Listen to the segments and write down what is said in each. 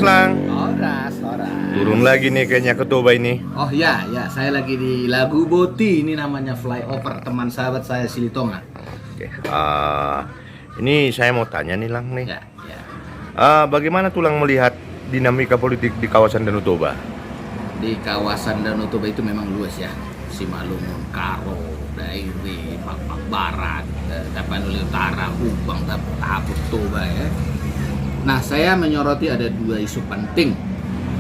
Lang. Horas. Turun lagi nih kayaknya ke Toba ini. Oh ya, saya lagi di Lagu Boti. Ini namanya flyover teman sahabat saya Silitonga. Oke. Ini saya mau tanya nih Lang nih. Ya. Bagaimana tulang melihat dinamika politik di kawasan Danau Toba? Di kawasan Danau Toba itu memang luas ya. Simalungun, Karo, Dairi, Papak Barat, Tapanuli Utara, Hubang, Taput, Toba ya. Nah, saya menyoroti ada dua isu penting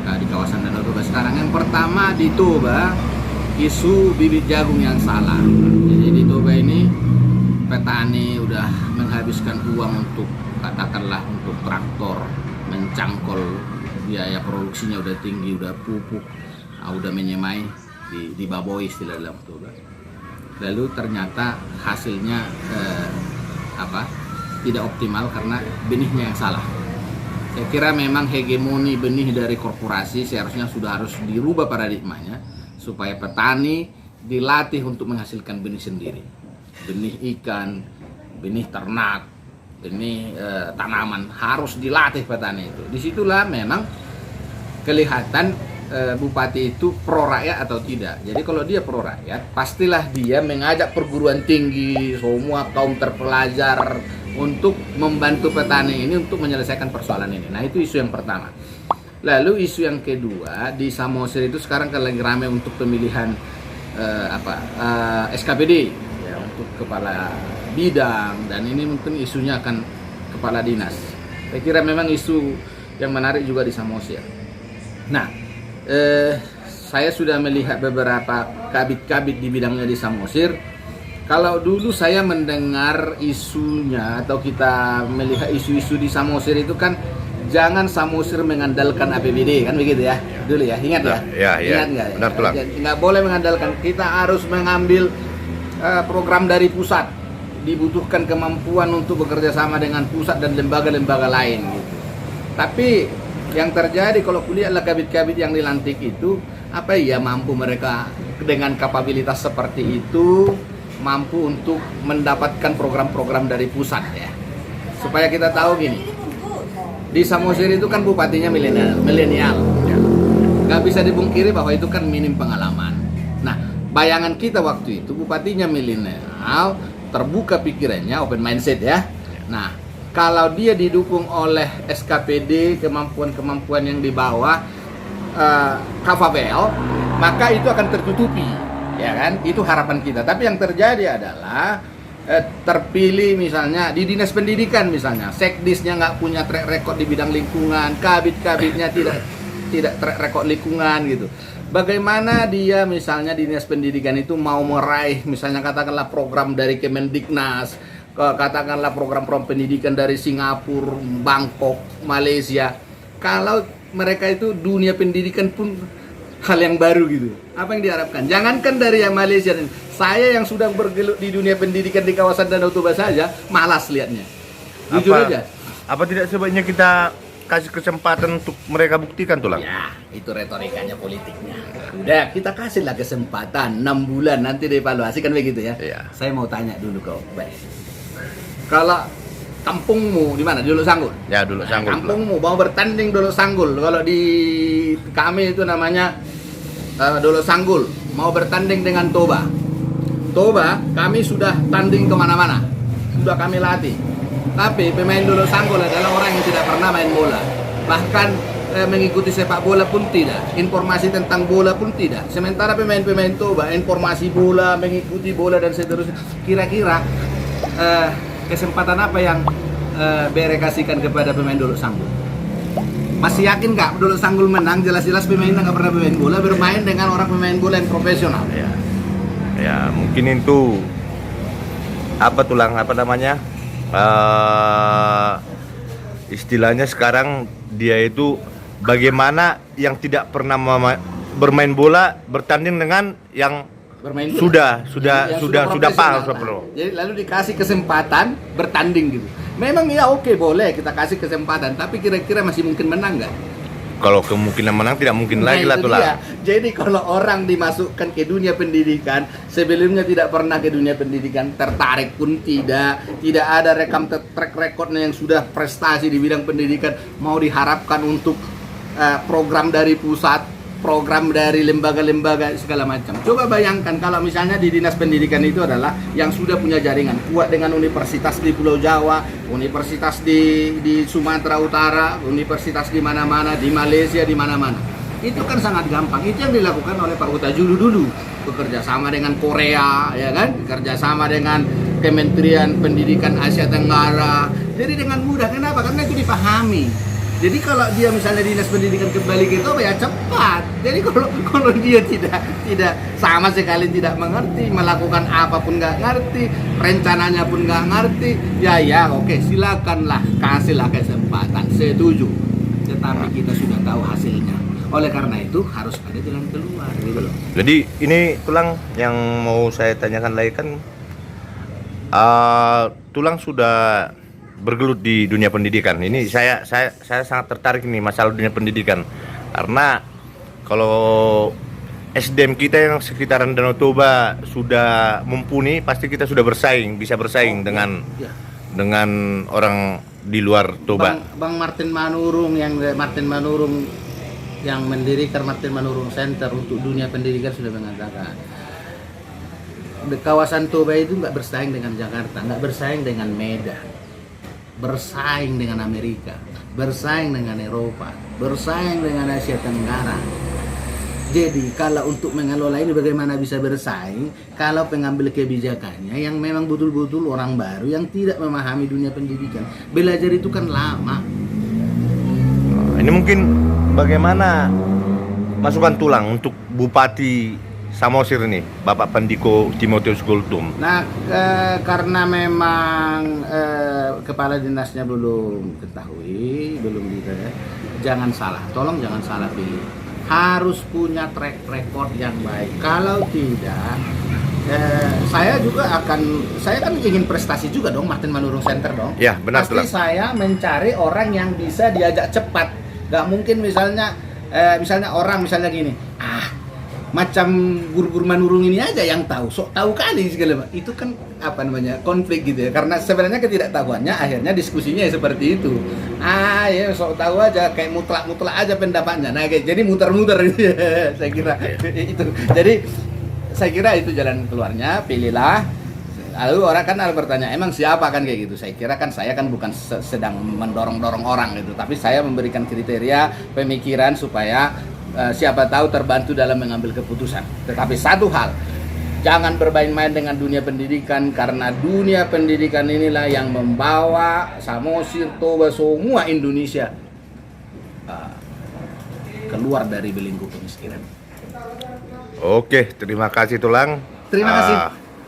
di kawasan Danau Toba sekarang. Yang pertama di Toba, isu bibit jagung yang salah. Jadi di Toba ini petani udah menghabiskan uang untuk katakanlah untuk traktor, mencangkol, biaya produksinya udah tinggi, udah pupuk, udah menyemai di baboi istilah dalam Toba. Lalu ternyata hasilnya tidak optimal karena benihnya yang salah. Saya kira memang hegemoni benih dari korporasi seharusnya sudah harus dirubah paradigmanya supaya petani dilatih untuk menghasilkan benih sendiri. Benih ikan, benih ternak, benih tanaman harus dilatih petani itu. Disitulah memang kelihatan bupati itu pro rakyat atau tidak. Jadi kalau dia pro rakyat, pastilah dia mengajak perguruan tinggi, semua kaum terpelajar untuk membantu petani ini untuk menyelesaikan persoalan ini. Nah, itu isu yang pertama. Lalu isu yang kedua, di Samosir itu sekarang kan lagi ramai untuk pemilihan SKPD ya, untuk kepala bidang, dan ini mungkin isunya akan kepala dinas. Saya kira memang isu yang menarik juga di Samosir. Nah, saya sudah melihat beberapa kabit-kabit di bidangnya di Samosir. Kalau dulu saya mendengar isunya atau kita melihat isu-isu di Samosir itu kan jangan Samosir mengandalkan APBD kan begitu ya dulu ya, ingat ya? Ingat nggak? Benar tuh. Nggak boleh mengandalkan, kita harus mengambil program dari pusat. Dibutuhkan kemampuan untuk bekerja sama dengan pusat dan lembaga-lembaga lain gitu. Tapi yang terjadi kalau kuliah adalah kabit-kabit yang dilantik itu mampu mereka dengan kapabilitas seperti itu mampu untuk mendapatkan program-program dari pusat ya. Supaya kita tahu gini, di Samosir itu kan bupatinya milenial ya. Gak bisa dibungkiri bahwa itu kan minim pengalaman. Nah, bayangan kita waktu itu bupatinya milenial, terbuka pikirannya, open mindset ya. Nah, kalau dia didukung oleh SKPD, kemampuan-kemampuan yang di bawah Kafabel, maka itu akan tertutupi, ya kan? Itu harapan kita. Tapi yang terjadi adalah terpilih misalnya di dinas pendidikan misalnya, sekdisnya nggak punya track record di bidang lingkungan, kabit-kabitnya tidak track record lingkungan gitu. Bagaimana dia misalnya di dinas pendidikan itu mau meraih misalnya katakanlah program dari Kemendiknas, katakanlah program-program pendidikan dari Singapura, Bangkok, Malaysia. Kalau mereka itu dunia pendidikan pun hal yang baru gitu. Apa yang diharapkan? Jangankan dari yang Malaysia, saya yang sudah bergelut di dunia pendidikan di kawasan Danau Toba saja malas lihatnya. Jujur aja. Apa tidak sebaiknya kita kasih kesempatan untuk mereka buktikan tuh Lang? Ya, itu retorikanya politiknya. Udah, kita kasihlah kesempatan 6 bulan nanti dievaluasi kan begitu ya. Iya. Saya mau tanya dulu kau, baik. Kalau kampungmu di mana? Di Dolo Sanggul. Ya, Dolo Sanggul. Kampungmu mau bertanding Dolo Sanggul. Kalau di kami itu namanya Dolo Sanggul. Mau bertanding dengan Toba. Toba kami sudah tanding kemana-mana. Sudah kami latih. Tapi pemain Dolo Sanggul adalah orang yang tidak pernah main bola. Bahkan mengikuti sepak bola pun tidak. Informasi tentang bola pun tidak. Sementara pemain-pemain Toba informasi bola, mengikuti bola dan seterusnya. Kira-kira kesempatan apa yang Bere kasihkan kepada pemain Dolo Sanggul? Masih yakin nggak Dolo Sanggul menang? Jelas-jelas pemainnya nggak pernah bermain bola, bermain dengan orang pemain bola yang profesional. Ya, mungkin itu istilahnya sekarang dia itu bagaimana yang tidak pernah bermain bola bertanding dengan yang Bermain sudah paham. Jadi lalu dikasih kesempatan bertanding gitu. Memang ya oke, boleh kita kasih kesempatan, tapi kira-kira masih mungkin menang nggak? Kalau kemungkinan menang tidak mungkin lagi lah tuh Lang. Jadi kalau orang dimasukkan ke dunia pendidikan, sebelumnya tidak pernah ke dunia pendidikan, tertarik pun tidak ada rekam track recordnya yang sudah prestasi di bidang pendidikan, mau diharapkan untuk program dari pusat, program dari lembaga-lembaga segala macam. Coba bayangkan kalau misalnya di dinas pendidikan itu adalah yang sudah punya jaringan kuat dengan universitas di Pulau Jawa, universitas di Sumatera Utara, universitas di mana-mana, di Malaysia, di mana-mana. Itu kan sangat gampang. Itu yang dilakukan oleh Pak Utajulu dulu, bekerja sama dengan Korea, ya kan, bekerja sama dengan Kementerian Pendidikan Asia Tenggara. Jadi dengan mudah. Kenapa? Karena itu dipahami. Jadi kalau dia misalnya dinas pendidikan kembali ke Toba ya cepat. Jadi kalau dia tidak sama sekali tidak mengerti, melakukan apapun nggak ngerti, rencananya pun nggak ngerti, ya oke, silakanlah, kasihlah kesempatan, setuju. Tetapi kita sudah tahu hasilnya. Oleh karena itu harus ada jalan keluar gitu loh. Jadi ini Tulang yang mau saya tanyakan lagi kan, Tulang sudah bergelut di dunia pendidikan. Ini saya sangat tertarik nih masalah dunia pendidikan, karena kalau SDM kita yang sekitaran Danau Toba sudah mumpuni, pasti kita sudah bisa bersaing dengan orang di luar Toba. Bang Martin Manurung yang mendirikan Martin Manurung Center untuk dunia pendidikan sudah mengatakan di kawasan Toba itu nggak bersaing dengan Jakarta, nggak bersaing dengan Medan, bersaing dengan Amerika, bersaing dengan Eropa, bersaing dengan Asia Tenggara. Jadi kalau untuk mengelola ini bagaimana bisa bersaing kalau pengambil kebijakannya yang memang betul-betul orang baru yang tidak memahami dunia pendidikan. Belajar itu kan lama. Ini mungkin bagaimana masukan Tulang untuk Bupati Samosir ini, Bapak Pandiko Timotius Gultum? Nah, karena memang kepala dinasnya belum ketahui, belum jangan salah, tolong jangan salah pilih. Harus punya track record yang baik. Kalau tidak, saya kan ingin prestasi juga dong, Martin Manurung Center dong. Ya, benar. Pasti saya mencari orang yang bisa diajak cepat. Gak mungkin misalnya orang misalnya gini, macam guru-guru Manurung ini aja yang tahu, sok tahu kali segala. Itu kan konflik gitu ya, karena sebenarnya ketidaktahuannya akhirnya diskusinya seperti itu. Ya sok tahu aja, kayak mutlak aja pendapatnya. Nah jadi muter-muter gitu ya, saya kira itu. Jadi saya kira itu jalan keluarnya, pilihlah. Lalu orang kan bertanya, emang siapa kan kayak gitu. Saya kira kan saya kan bukan sedang mendorong-dorong orang gitu, tapi saya memberikan kriteria pemikiran supaya siapa tahu terbantu dalam mengambil keputusan. Tetapi satu hal, jangan bermain-main dengan dunia pendidikan, karena dunia pendidikan inilah yang membawa Samosir, Toba, semua Indonesia keluar dari belenggu kemiskinan. Oke, terima kasih Tulang. Terima kasih.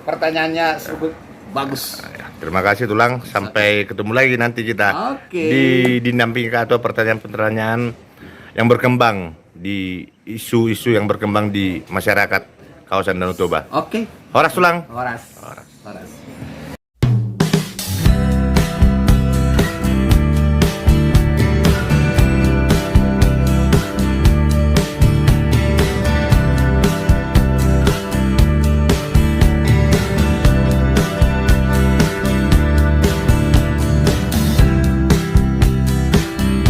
Pertanyaannya cukup bagus. Terima kasih Tulang. Sampai ketemu lagi nanti kita di dinampingkan atau pertanyaan-pertanyaan yang berkembang di isu-isu yang berkembang di masyarakat kawasan Danau Toba. Oke. Horas Tulang. Horas.